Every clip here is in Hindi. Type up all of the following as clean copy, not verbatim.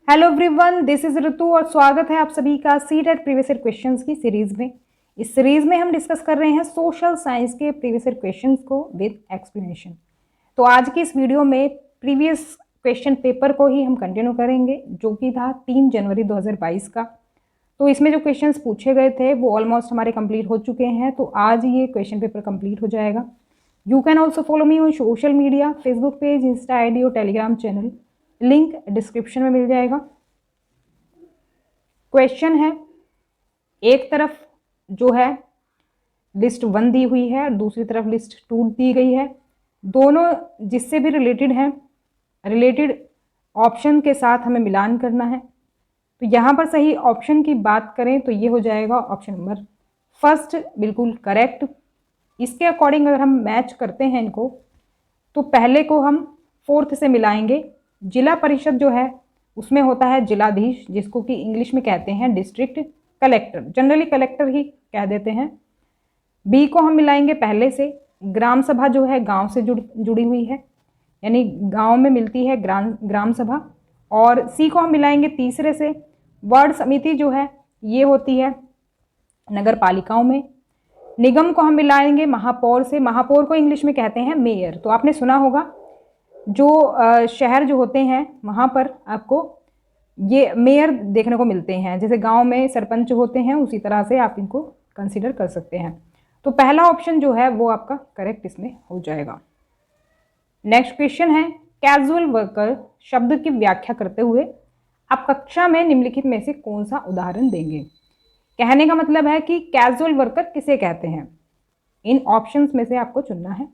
हेलो एवरीवन, दिस इज ऋतु और स्वागत है आप सभी का सीटेट प्रीवियस ईयर क्वेश्चंस की सीरीज में। इस सीरीज में हम डिस्कस कर रहे हैं सोशल साइंस के प्रीवियस ईयर क्वेश्चंस को विद एक्सप्लेनेशन। तो आज की इस वीडियो में प्रीवियस क्वेश्चन पेपर को ही हम कंटिन्यू करेंगे, जो कि था 3 जनवरी 2022 का। तो इसमें जो क्वेश्चंस पूछे गए थे वो ऑलमोस्ट हमारे कंप्लीट हो चुके हैं, तो आज ये क्वेश्चन पेपर कंप्लीट हो जाएगा। You can also follow me on social media, Facebook page, Insta ID और टेलीग्राम चैनल, लिंक डिस्क्रिप्शन में मिल जाएगा। क्वेश्चन है, एक तरफ जो है लिस्ट 1 दी हुई है और दूसरी तरफ लिस्ट 2 दी गई है। दोनों जिससे भी रिलेटेड हैं, रिलेटेड ऑप्शन के साथ हमें मिलान करना है। तो यहाँ पर सही ऑप्शन की बात करें तो ये हो जाएगा ऑप्शन नंबर फर्स्ट, बिल्कुल करेक्ट। इसके अकॉर्डिंग अगर हम मैच करते हैं इनको, तो पहले को हम 4th से मिलाएंगे। जिला परिषद जो है उसमें होता है जिलाधीश, जिसको कि इंग्लिश में कहते हैं डिस्ट्रिक्ट कलेक्टर, जनरली कलेक्टर ही कह देते हैं। बी को हम मिलाएंगे पहले से, ग्राम सभा जो है गांव से जुड़ी हुई है, यानी गांव में मिलती है ग्राम सभा। और सी को हम मिलाएंगे तीसरे से, वार्ड समिति जो है ये होती है नगर पालिकाओं में। निगम को हम मिलाएंगे महापौर से, महापौर को इंग्लिश में कहते हैं मेयर। तो आपने सुना होगा जो शहर जो होते हैं वहाँ पर आपको ये मेयर देखने को मिलते हैं, जैसे गांव में सरपंच होते हैं उसी तरह से आप इनको कंसीडर कर सकते हैं। तो पहला ऑप्शन जो है वो आपका करेक्ट इसमें हो जाएगा। नेक्स्ट क्वेश्चन है, कैजुअल वर्कर शब्द की व्याख्या करते हुए आप कक्षा में निम्नलिखित में से कौन सा उदाहरण देंगे। कहने का मतलब है कि कैजुअल वर्कर किसे कहते हैं, इन ऑप्शंस में से आपको चुनना है।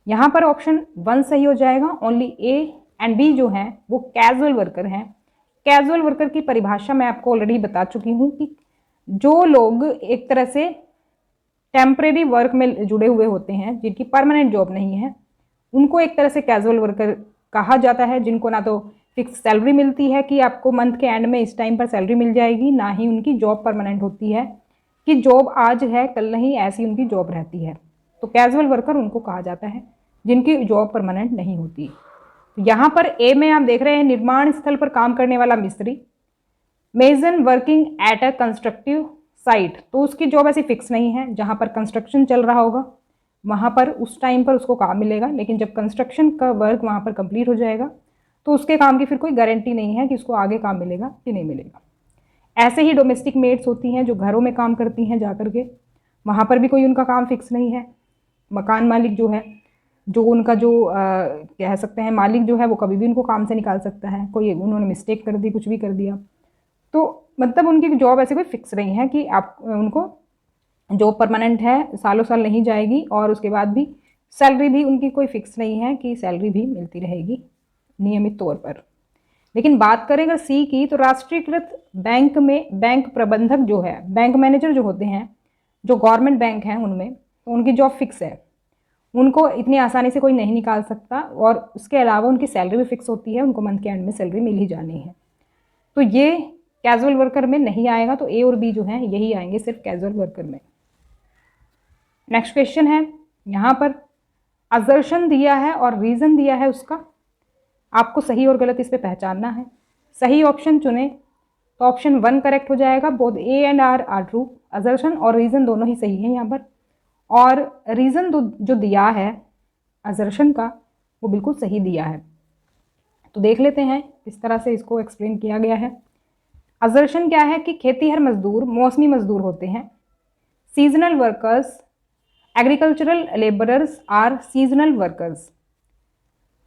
यहाँ पर ऑप्शन 1 सही हो जाएगा। ओनली ए एंड बी जो हैं वो कैजुअल वर्कर हैं। कैजुअल वर्कर की परिभाषा मैं आपको ऑलरेडी बता चुकी हूँ कि जो लोग एक तरह से टेम्परेरी वर्क में जुड़े हुए होते हैं, जिनकी परमानेंट जॉब नहीं है, उनको एक तरह से कैजुअल वर्कर कहा जाता है। जिनको ना तो फिक्स सैलरी मिलती है कि आपको मंथ के एंड में इस टाइम पर सैलरी मिल जाएगी, ना ही उनकी जॉब परमानेंट होती है कि जॉब आज है कल नहीं, ऐसी उनकी जॉब रहती है। तो कैजुअल वर्कर उनको कहा जाता है जिनकी जॉब परमानेंट नहीं होती। यहाँ पर ए में आप देख रहे हैं निर्माण स्थल पर काम करने वाला मिस्त्री, mason working at a constructive site, तो उसकी जॉब ऐसी फिक्स नहीं है। जहाँ पर कंस्ट्रक्शन चल रहा होगा वहाँ पर उस टाइम पर उसको काम मिलेगा, लेकिन जब कंस्ट्रक्शन का वर्क वहाँ पर कंप्लीट हो जाएगा तो उसके काम की फिर कोई गारंटी नहीं है कि उसको आगे काम मिलेगा कि नहीं मिलेगा। ऐसे ही डोमेस्टिक मेड्स होती हैं जो घरों में काम करती हैं जा करके, वहाँ पर भी कोई उनका काम फिक्स नहीं है। मकान मालिक जो है, जो उनका जो कह सकते हैं मालिक जो है, वो कभी भी उनको काम से निकाल सकता है। कोई उन्होंने मिस्टेक कर दी, कुछ भी कर दिया, तो मतलब उनकी जॉब ऐसे कोई फिक्स नहीं है कि आप उनको जॉब परमानेंट है, सालों साल नहीं जाएगी, और उसके बाद भी सैलरी भी उनकी कोई फिक्स नहीं है कि सैलरी भी मिलती रहेगी नियमित तौर पर। लेकिन बात करें अगर सी की, तो राष्ट्रीयकृत बैंक में बैंक प्रबंधक जो है, बैंक मैनेजर जो होते हैं, जो गवर्नमेंट बैंक हैं उनमें, तो उनकी जॉब फिक्स है, उनको इतनी आसानी से कोई नहीं निकाल सकता। और उसके अलावा उनकी सैलरी भी फिक्स होती है, उनको मंथ के एंड में सैलरी मिल ही जानी है। तो ये कैजुअल वर्कर में नहीं आएगा, तो ए और बी जो हैं यही आएंगे सिर्फ कैजुअल वर्कर में। नेक्स्ट क्वेश्चन है, यहाँ पर असर्शन दिया है और रीज़न दिया है, उसका आपको सही और गलत इस पर पहचानना है। सही ऑप्शन चुने तो ऑप्शन 1 करेक्ट हो जाएगा। Both A and R true, assertion और रीज़न दोनों ही सही हैं यहाँ पर। और रीज़न जो दिया है असर्शन का वो बिल्कुल सही दिया है। तो देख लेते हैं किस तरह से इसको एक्सप्लेन किया गया है। असर्शन क्या है कि खेतीहर मजदूर मौसमी मजदूर होते हैं। Seasonal workers, agricultural labourers are seasonal workers,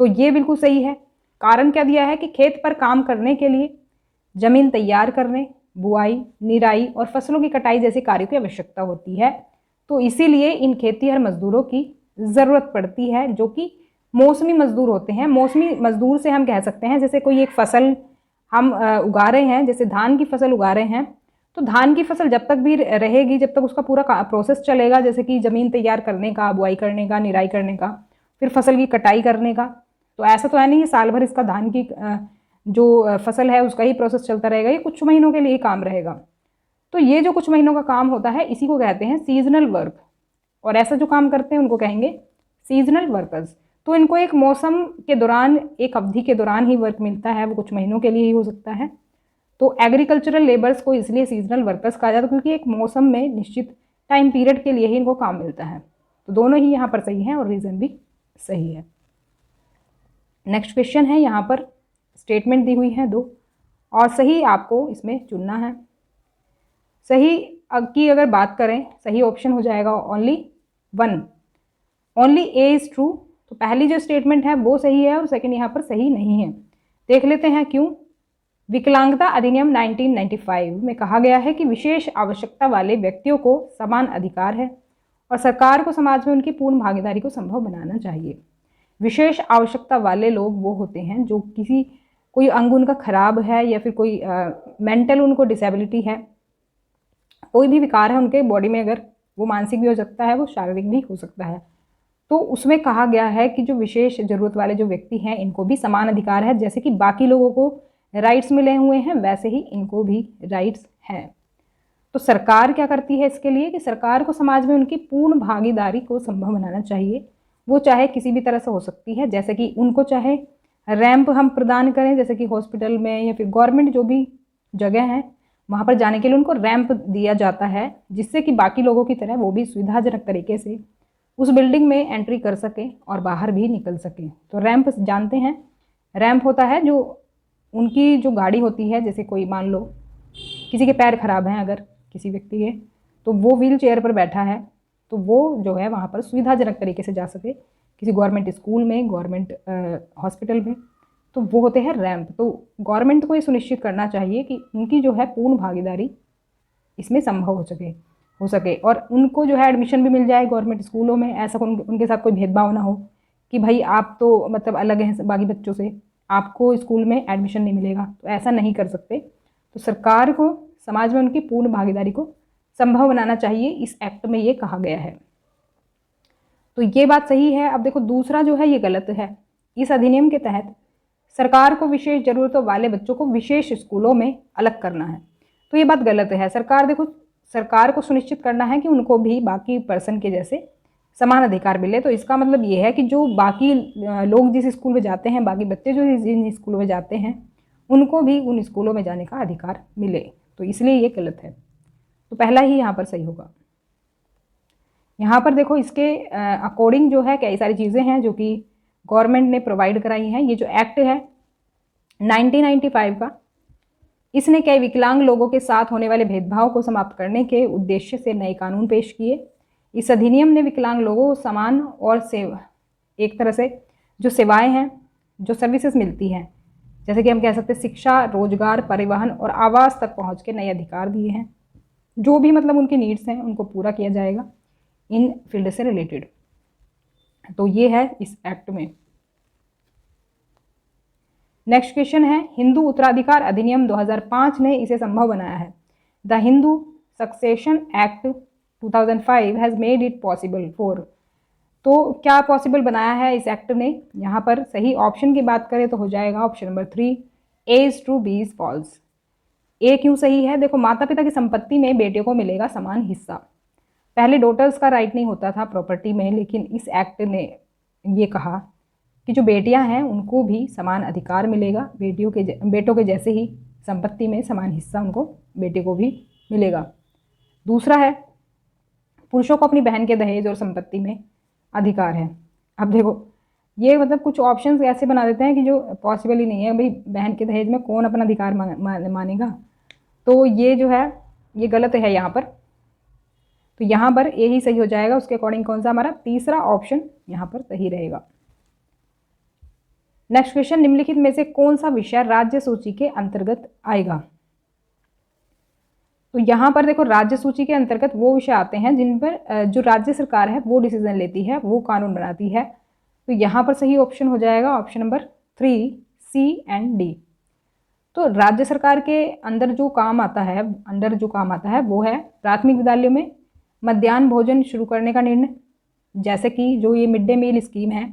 तो ये बिल्कुल सही है। कारण क्या दिया है कि खेत पर काम करने के लिए जमीन तैयार करने, बुआई, निराई और फसलों की कटाई जैसे कार्यों की आवश्यकता होती है, तो इसीलिए इन खेतीहर मजदूरों की ज़रूरत पड़ती है, जो कि मौसमी मजदूर होते हैं। मौसमी मजदूर से हम कह सकते हैं, जैसे कोई एक फसल हम उगा रहे हैं, जैसे धान की फसल उगा रहे हैं, तो धान की फसल जब तक भी रहेगी, जब तक उसका पूरा प्रोसेस चलेगा, जैसे कि ज़मीन तैयार करने का, बुआई करने का, निराई करने का, फिर फसल की कटाई करने का, तो ऐसा तो है नहीं साल भर इसका धान की जो फसल है उसका ही प्रोसेस चलता रहेगा। ये कुछ महीनों के लिए काम रहेगा। तो ये जो कुछ महीनों का काम होता है इसी को कहते हैं सीजनल वर्क, और ऐसा जो काम करते हैं उनको कहेंगे सीजनल वर्कर्स। तो इनको एक मौसम के दौरान, एक अवधि के दौरान ही वर्क मिलता है, वो कुछ महीनों के लिए ही हो सकता है। तो एग्रीकल्चरल लेबर्स को इसलिए सीजनल वर्कर्स कहा जाता है क्योंकि एक मौसम में निश्चित टाइम पीरियड के लिए ही इनको काम मिलता है। तो दोनों ही यहाँ पर सही हैं और रीज़न भी सही है। नेक्स्ट क्वेश्चन है, यहाँ पर स्टेटमेंट दी हुई है 2 और सही आपको इसमें चुनना है। सही की अगर बात करें, सही ऑप्शन हो जाएगा only 1, only A is true. तो पहली जो स्टेटमेंट है वो सही है और सेकंड यहाँ पर सही नहीं है। देख लेते हैं क्यों। विकलांगता अधिनियम 1995 में कहा गया है कि विशेष आवश्यकता वाले व्यक्तियों को समान अधिकार है और सरकार को समाज में उनकी पूर्ण भागीदारी को संभव बनाना चाहिए। विशेष आवश्यकता वाले लोग वो होते हैं जो कोई अंग उनका खराब है या फिर कोई मेंटल उनको डिसेबिलिटी है, कोई भी विकार है उनके बॉडी में, अगर वो मानसिक भी हो सकता है, वो शारीरिक भी हो सकता है। तो उसमें कहा गया है कि जो विशेष ज़रूरत वाले जो व्यक्ति हैं इनको भी समान अधिकार है, जैसे कि बाकी लोगों को राइट्स मिले हुए हैं वैसे ही इनको भी राइट्स हैं। तो सरकार क्या करती है इसके लिए कि सरकार को समाज में उनकी पूर्ण भागीदारी को संभव बनाना चाहिए। वो चाहे किसी भी तरह से हो सकती है, जैसे कि उनको चाहे रैंप हम प्रदान करें, जैसे कि हॉस्पिटल में या फिर गवर्नमेंट जो भी जगह है वहाँ पर जाने के लिए उनको रैंप दिया जाता है, जिससे कि बाकी लोगों की तरह वो भी सुविधाजनक तरीके से उस बिल्डिंग में एंट्री कर सकें और बाहर भी निकल सकें। तो रैंप जानते हैं, रैंप होता है जो उनकी जो गाड़ी होती है, जैसे कोई मान लो किसी के पैर खराब हैं अगर किसी व्यक्ति के, तो वो व्हील चेयर पर बैठा है तो वो जो है वहाँ पर सुविधाजनक तरीके से जा सके, किसी गवर्नमेंट स्कूल में, गवर्नमेंट हॉस्पिटल में, तो वो होते हैं रैंप। तो गवर्नमेंट को ये सुनिश्चित करना चाहिए कि उनकी जो है पूर्ण भागीदारी इसमें संभव हो सके और उनको जो है एडमिशन भी मिल जाए गवर्नमेंट स्कूलों में। ऐसा उनके साथ कोई भेदभाव ना हो कि भाई आप तो मतलब अलग हैं बाकी बच्चों से, आपको स्कूल में एडमिशन नहीं मिलेगा, तो ऐसा नहीं कर सकते। तो सरकार को समाज में उनकी पूर्ण भागीदारी को संभव बनाना चाहिए, इस एक्ट में ये कहा गया है। तो ये बात सही है। अब देखो दूसरा जो है ये गलत है। इस अधिनियम के तहत सरकार को विशेष ज़रूरतों वाले बच्चों को विशेष स्कूलों में अलग करना है, तो ये बात गलत है। सरकार को सुनिश्चित करना है कि उनको भी बाकी पर्सन के जैसे समान अधिकार मिले। तो इसका मतलब ये है कि जो बाकी लोग जिस स्कूल में जाते हैं, बाकी बच्चे जो जिन स्कूलों में जाते हैं, उनको भी उन स्कूलों में जाने का अधिकार मिले। तो इसलिए ये गलत है। तो पहला ही यहाँ पर सही होगा। यहाँ पर देखो इसके अकॉर्डिंग जो है कई सारी चीज़ें हैं जो कि गवर्नमेंट ने प्रोवाइड कराई हैं। ये जो एक्ट है 1995 का, इसने कई विकलांग लोगों के साथ होने वाले भेदभाव को समाप्त करने के उद्देश्य से नए कानून पेश किए। इस अधिनियम ने विकलांग लोगों को समान और एक तरह से जो सेवाएं हैं, जो सर्विसेज मिलती हैं, जैसे कि हम कह सकते हैं शिक्षा, रोजगार, परिवहन और आवास तक पहुंच के नए अधिकार दिए हैं। जो भी मतलब उनकी नीड्स हैं उनको पूरा किया जाएगा इन फील्ड से रिलेटेड। तो ये है इस एक्ट में। नेक्स्ट क्वेश्चन है, हिंदू उत्तराधिकार अधिनियम 2005 ने इसे संभव बनाया है। The Hindu succession act 2005 has made it possible for. तो क्या पॉसिबल बनाया है इस एक्ट ने? यहाँ पर सही ऑप्शन की बात करें तो हो जाएगा option number 3, A is true, B is false. A क्यों सही है? देखो माता पिता की संपत्ति में बेटियों को मिलेगा समान हिस्सा। पहले डॉटर्स का राइट नहीं होता था प्रॉपर्टी में, लेकिन इस एक्ट ने ये कहा कि जो बेटियां हैं उनको भी समान अधिकार मिलेगा, बेटों के जैसे ही संपत्ति में समान हिस्सा उनको बेटे को भी मिलेगा। दूसरा है, पुरुषों को अपनी बहन के दहेज और संपत्ति में अधिकार है। अब देखो ये मतलब कुछ ऑप्शंस ऐसे बना देते हैं कि जो पॉसिबल ही नहीं है। भाई बहन के दहेज में कौन अपना अधिकार मानेगा? तो ये जो है ये गलत है यहाँ पर। तो यहाँ पर यही सही हो जाएगा। उसके अकॉर्डिंग कौन सा हमारा तीसरा ऑप्शन यहाँ पर सही रहेगा। नेक्स्ट क्वेश्चन, निम्नलिखित में से कौन सा विषय राज्य सूची के अंतर्गत आएगा? तो यहाँ पर देखो राज्य सूची के अंतर्गत वो विषय आते हैं जिन पर जो राज्य सरकार है वो डिसीजन लेती है, वो कानून बनाती है। तो यहाँ पर सही ऑप्शन हो जाएगा option number 3, C and D. तो राज्य सरकार के अंदर जो काम आता है वो है प्राथमिक विद्यालयों में मध्याह्न भोजन शुरू करने का निर्णय, जैसे कि जो ये मिड डे मील स्कीम है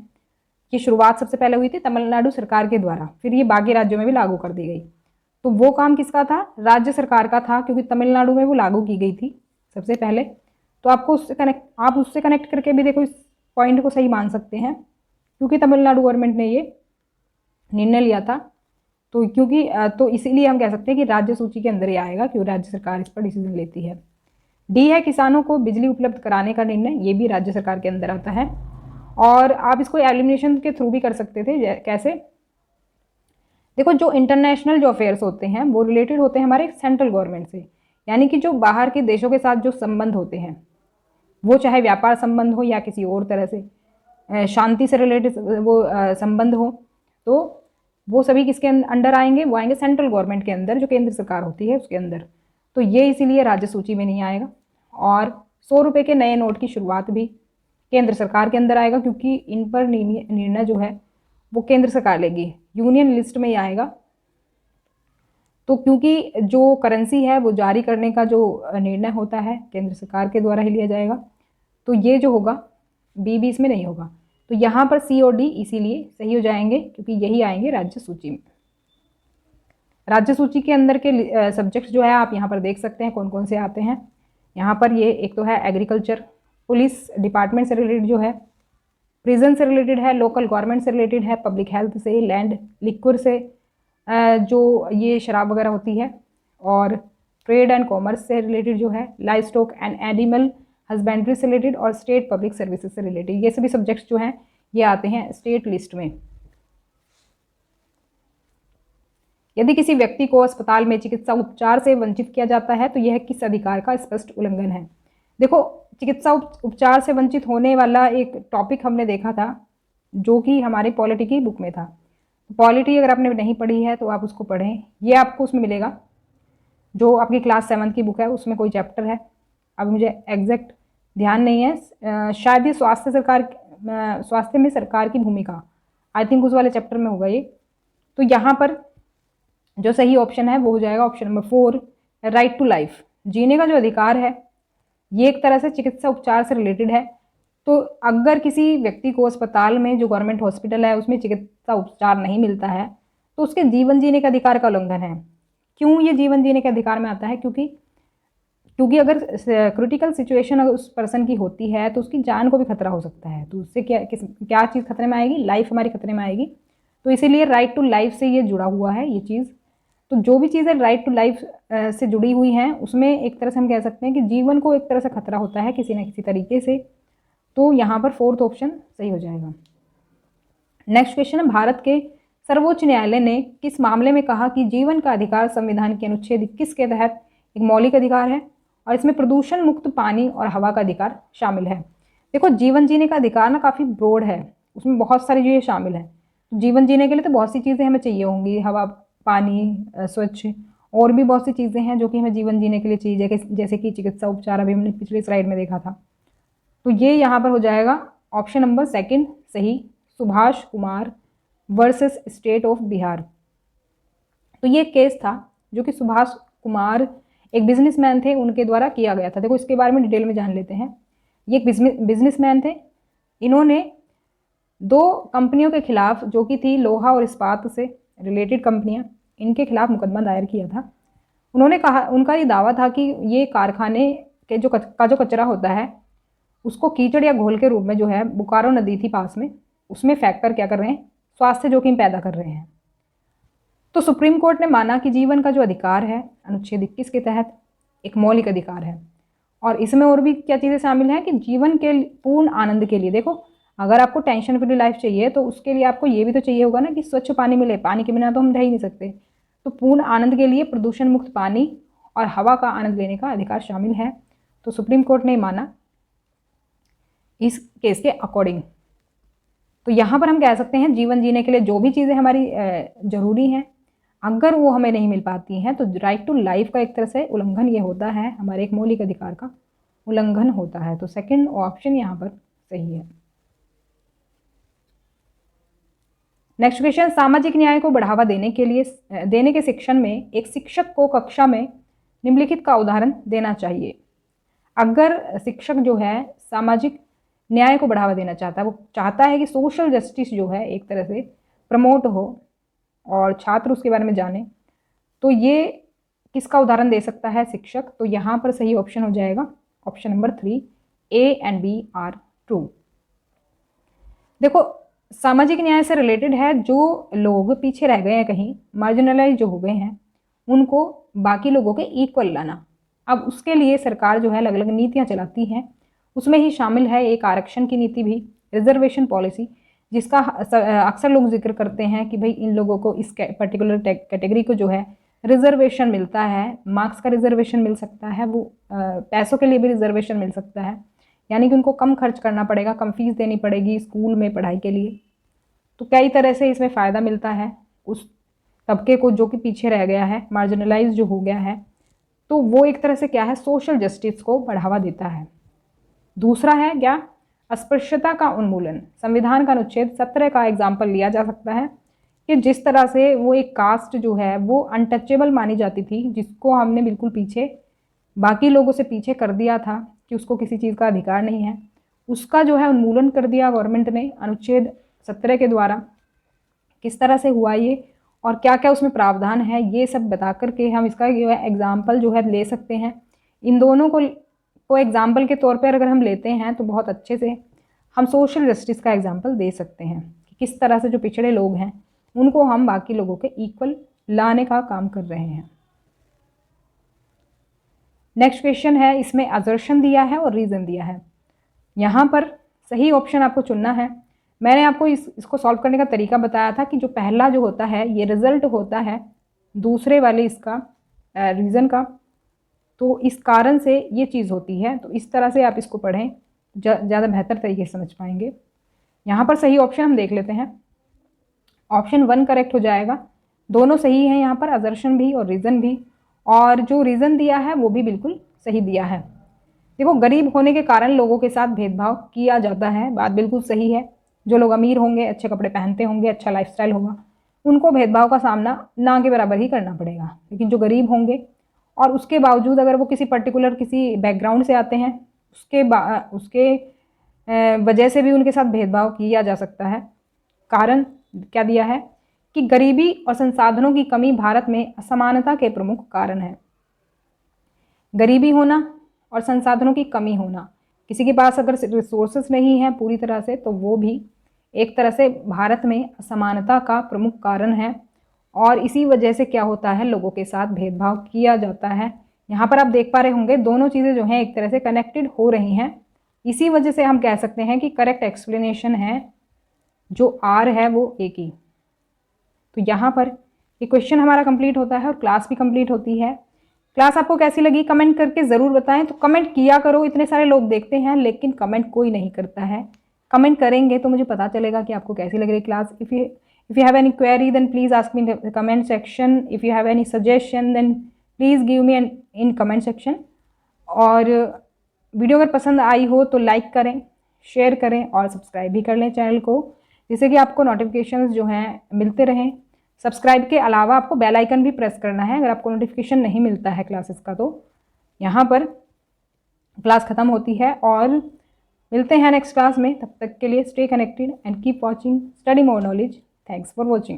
की शुरुआत सबसे पहले हुई थी तमिलनाडु सरकार के द्वारा, फिर ये बाकी राज्यों में भी लागू कर दी गई। तो वो काम किसका था? राज्य सरकार का था, क्योंकि तमिलनाडु में वो लागू की गई थी सबसे पहले। तो आप उससे कनेक्ट करके भी देखो इस पॉइंट को सही मान सकते हैं। क्योंकि तमिलनाडु गवर्नमेंट ने ये निर्णय लिया था, तो क्योंकि तो इसीलिए हम कह सकते हैं कि राज्य सूची के अंदर ही आएगा, क्योंकि राज्य सरकार इस पर डिसीजन लेती है। डी है किसानों को बिजली उपलब्ध कराने का निर्णय, ये भी राज्य सरकार के अंदर आता है। और आप इसको एलिमिनेशन के थ्रू भी कर सकते थे। कैसे? देखो, जो इंटरनेशनल जो अफेयर्स होते हैं वो रिलेटेड होते हैं हमारे सेंट्रल गवर्नमेंट से, यानी कि जो बाहर के देशों के साथ जो संबंध होते हैं, वो चाहे व्यापार संबंध हो या किसी और तरह से शांति से रिलेटेड वो संबंध हो, तो वो सभी किसके अंडर आएंगे? वो आएंगे सेंट्रल गवर्नमेंट के अंदर, जो केंद्र सरकार होती है उसके अंदर। तो ये इसीलिए राज्य सूची में नहीं आएगा। और 100 रुपये के नए नोट की शुरुआत भी केंद्र सरकार के अंदर आएगा, क्योंकि इन पर निर्णय जो है वो केंद्र सरकार लेगी, यूनियन लिस्ट में ही आएगा। तो क्योंकि जो करेंसी है वो जारी करने का जो निर्णय होता है केंद्र सरकार के द्वारा ही लिया जाएगा, तो ये जो होगा बी भी इसमें नहीं होगा। तो यहाँ पर सी और डी इसीलिए सही हो जाएंगे, क्योंकि यही आएंगे राज्य सूची में। राज्य सूची के अंदर के सब्जेक्ट्स जो है आप यहाँ पर देख सकते हैं कौन कौन से आते हैं। यहाँ पर ये एक तो है एग्रीकल्चर, पुलिस डिपार्टमेंट से रिलेटेड जो है, प्रिजन से रिलेटेड है, लोकल गवर्नमेंट से रिलेटेड है, पब्लिक हेल्थ से, लैंड लिक्वर से जो ये शराब वगैरह होती है, और ट्रेड एंड कॉमर्स से रिलेटेड जो है, live stock and animal husbandry से रिलेटेड, और स्टेट पब्लिक सर्विसेज से रिलेटेड। ये सभी सब्जेक्ट्स जो हैं ये आते हैं स्टेट लिस्ट में। यदि किसी व्यक्ति को अस्पताल में चिकित्सा उपचार से वंचित किया जाता है तो यह किस अधिकार का स्पष्ट उल्लंघन है? देखो, चिकित्सा उपचार से वंचित होने वाला एक टॉपिक हमने देखा था, जो कि हमारे पॉलिटी की बुक में था। पॉलिटी अगर आपने नहीं पढ़ी है तो आप उसको पढ़ें, ये आपको उसमें मिलेगा। जो आपकी क्लास 7 की बुक है उसमें कोई चैप्टर है, अब मुझे एग्जैक्ट ध्यान नहीं है, शायद ये स्वास्थ्य में सरकार की भूमिका, आई थिंक उस वाले चैप्टर में होगा ये। तो यहाँ पर जो सही ऑप्शन है वो हो जाएगा option number 4, right to life. जीने का जो अधिकार है ये एक तरह से चिकित्सा उपचार से रिलेटेड है। तो अगर किसी व्यक्ति को अस्पताल में, जो गवर्नमेंट हॉस्पिटल है उसमें चिकित्सा उपचार नहीं मिलता है, तो उसके जीवन जीने के अधिकार का उल्लंघन है। क्यों ये जीवन जीने के अधिकार में आता है? क्योंकि अगर क्रिटिकल सिचुएशन अगर उस पर्सन की होती है तो उसकी जान को भी खतरा हो सकता है। तो उससे क्या चीज़ खतरे में आएगी? लाइफ हमारी खतरे में आएगी। तो इसीलिए राइट टू लाइफ से ये जुड़ा हुआ है ये चीज़। तो जो भी चीज़ें राइट टू लाइफ से जुड़ी हुई हैं उसमें एक तरह से हम कह सकते हैं कि जीवन को एक तरह से खतरा होता है किसी न किसी तरीके से। तो यहाँ पर 4th ऑप्शन सही हो जाएगा। नेक्स्ट क्वेश्चन है, भारत के सर्वोच्च न्यायालय ने किस मामले में कहा कि जीवन का अधिकार संविधान के अनुच्छेद 21 के तहत एक मौलिक अधिकार है, और इसमें प्रदूषण मुक्त पानी और हवा का अधिकार शामिल है। देखो, जीवन जीने का अधिकार ना काफ़ी ब्रॉड है, उसमें बहुत सारी चीज़ें शामिल हैं। तो जीवन जीने के लिए तो बहुत सी चीज़ें हमें चाहिए होंगी, हवा, पानी, स्वच्छ, और भी बहुत सी चीज़ें हैं जो कि हमें जीवन जीने के लिए चाहिए, जैसे कि चिकित्सा उपचार, अभी हमने पिछली स्लाइड में देखा था। तो ये यहाँ पर हो जाएगा ऑप्शन नंबर 2 सही, Subhash Kumar versus state of Bihar. तो ये केस था जो कि सुभाष कुमार एक बिजनेसमैन थे, उनके द्वारा किया गया था। देखो, इसके बारे में डिटेल में जान लेते हैं। ये एक बिजनेसमैन थे, इन्होंने 2 कंपनियों के खिलाफ, जो कि थी लोहा और इस्पात से रिलेटेड कंपनियां, इनके खिलाफ मुकदमा दायर किया था। उन्होंने कहा, उनका ये दावा था कि ये कारखाने के जो कचरा होता है उसको कीचड़ या घोल के रूप में जो है बोकारो नदी थी पास में, उसमें फेंक कर क्या कर रहे हैं, स्वास्थ्य जोखिम पैदा कर रहे हैं। तो सुप्रीम कोर्ट ने माना कि जीवन का जो अधिकार है अनुच्छेद 21 के तहत एक मौलिक अधिकार है, और इसमें और भी क्या चीज़ें शामिल हैं कि जीवन के पूर्ण आनंद के लिए, देखो अगर आपको टेंशन फ्री लाइफ चाहिए तो उसके लिए आपको ये भी तो चाहिए होगा ना कि स्वच्छ पानी मिले, पानी के बिना तो हम रह ही नहीं सकते। तो पूर्ण आनंद के लिए प्रदूषण मुक्त पानी और हवा का आनंद लेने का अधिकार शामिल है। तो सुप्रीम कोर्ट ने माना इस केस के अकॉर्डिंग। तो यहाँ पर हम कह सकते हैं जीवन जीने के लिए जो भी चीज़ें हमारी ज़रूरी हैं, अगर वो हमें नहीं मिल पाती हैं तो राइट टू लाइफ का एक तरह से उल्लंघन ये होता है, हमारे एक मौलिक अधिकार का उल्लंघन होता है। तो 2nd ऑप्शन यहाँ पर सही है। नेक्स्ट क्वेश्चन, सामाजिक न्याय को बढ़ावा देने के शिक्षण में एक शिक्षक को कक्षा में निम्नलिखित का उदाहरण देना चाहिए। अगर शिक्षक जो है सामाजिक न्याय को बढ़ावा देना चाहता है, वो चाहता है कि सोशल जस्टिस जो है एक तरह से प्रमोट हो और छात्र उसके बारे में जाने, तो ये किसका उदाहरण दे सकता है शिक्षक? तो यहाँ पर सही ऑप्शन हो जाएगा option number 3, A and B are true. देखो, सामाजिक न्याय से रिलेटेड है, जो लोग पीछे रह गए हैं, कहीं मार्जिनलाइज जो हो गए हैं, उनको बाकी लोगों के इक्वल लाना। अब उसके लिए सरकार जो है अलग अलग नीतियाँ चलाती हैं, उसमें ही शामिल है एक आरक्षण की नीति भी, रिजर्वेशन पॉलिसी, जिसका अक्सर लोग जिक्र करते हैं कि भाई इन लोगों को इस पर्टिकुलर कैटेगरी को जो है रिजर्वेशन मिलता है, मार्क्स का रिजर्वेशन मिल सकता है, वो पैसों के लिए भी रिजर्वेशन मिल सकता है, यानी कि उनको कम खर्च करना पड़ेगा, कम फीस देनी पड़ेगी स्कूल में पढ़ाई के लिए। तो कई तरह से इसमें फ़ायदा मिलता है उस तबके को जो कि पीछे रह गया है, मार्जिनलाइज जो हो गया है। तो वो एक तरह से क्या है, सोशल जस्टिस को बढ़ावा देता है। दूसरा है क्या, अस्पृश्यता का उन्मूलन। संविधान का अनुच्छेद 17 का एग्जाम्पल लिया जा सकता है कि जिस तरह से वो एक कास्ट जो है वो अनटचेबल मानी जाती थी, जिसको हमने बिल्कुल पीछे, बाकी लोगों से पीछे कर दिया था कि उसको किसी चीज़ का अधिकार नहीं है, उसका जो है उन्मूलन कर दिया गवर्नमेंट ने अनुच्छेद 17 के द्वारा। किस तरह से हुआ ये और क्या क्या उसमें प्रावधान है, ये सब बता करके हम इसका जो है एग्जाम्पल जो है ले सकते हैं। इन दोनों को एग्जाम्पल के तौर पर अगर हम लेते हैं तो बहुत अच्छे से हम सोशल जस्टिस का एग्जाम्पल दे सकते हैं कि किस तरह से जो पिछड़े लोग हैं उनको हम बाकी लोगों के इक्वल लाने का काम कर रहे हैं। नेक्स्ट क्वेश्चन है, इसमें असर्शन दिया है और रीज़न दिया है। यहाँ पर सही ऑप्शन आपको चुनना है। मैंने आपको इसको सॉल्व करने का तरीका बताया था कि जो पहला जो होता है ये रिजल्ट होता है दूसरे वाले इसका रीज़न का, तो इस कारण से ये चीज़ होती है। तो इस तरह से आप इसको पढ़ें, ज़्यादा बेहतर तरीके से समझ पाएंगे। यहाँ पर सही ऑप्शन हम देख लेते हैं, ऑप्शन 1 करेक्ट हो जाएगा। दोनों सही हैं यहाँ पर, असर्शन भी और रीज़न भी, और जो रीज़न दिया है वो भी बिल्कुल सही दिया है। देखो, गरीब होने के कारण लोगों के साथ भेदभाव किया जाता है, बात बिल्कुल सही है। जो लोग अमीर होंगे, अच्छे कपड़े पहनते होंगे, अच्छा लाइफस्टाइल होगा, उनको भेदभाव का सामना ना के बराबर ही करना पड़ेगा। लेकिन जो गरीब होंगे और उसके बावजूद अगर वो किसी पर्टिकुलर किसी बैकग्राउंड से आते हैं, उसके वजह से भी उनके साथ भेदभाव किया जा सकता है। कारण क्या दिया है कि गरीबी और संसाधनों की कमी भारत में असमानता के प्रमुख कारण है। गरीबी होना और संसाधनों की कमी होना, किसी के पास अगर रिसोर्सेस नहीं है पूरी तरह से, तो वो भी एक तरह से भारत में असमानता का प्रमुख कारण है। और इसी वजह से क्या होता है, लोगों के साथ भेदभाव किया जाता है। यहाँ पर आप देख पा रहे होंगे दोनों चीज़ें जो हैं एक तरह से कनेक्टेड हो रही हैं। इसी वजह से हम कह सकते हैं कि करेक्ट एक्सप्लेनेशन है जो आर है वो एक ही। तो यहाँ पर ये क्वेश्चन हमारा कंप्लीट होता है और क्लास भी कंप्लीट होती है। क्लास आपको कैसी लगी कमेंट करके ज़रूर बताएं। तो कमेंट किया करो, इतने सारे लोग देखते हैं लेकिन कमेंट कोई नहीं करता है। कमेंट करेंगे तो मुझे पता चलेगा कि आपको कैसी लग रही class. If you have any query then please ask me in the comment section. If you have any suggestion then please give me in comment section. और वीडियो अगर पसंद आई हो तो लाइक करें, शेयर करें और सब्सक्राइब भी कर लें चैनल को, जिससे कि आपको नोटिफिकेशंस जो हैं मिलते रहें। सब्सक्राइब के अलावा आपको बेल आइकन भी प्रेस करना है अगर आपको नोटिफिकेशन नहीं मिलता है क्लासेस का। तो यहाँ पर क्लास ख़त्म होती है और मिलते हैं नेक्स्ट क्लास में। तब तक के लिए stay connected and keep watching study more knowledge. Thanks for watching.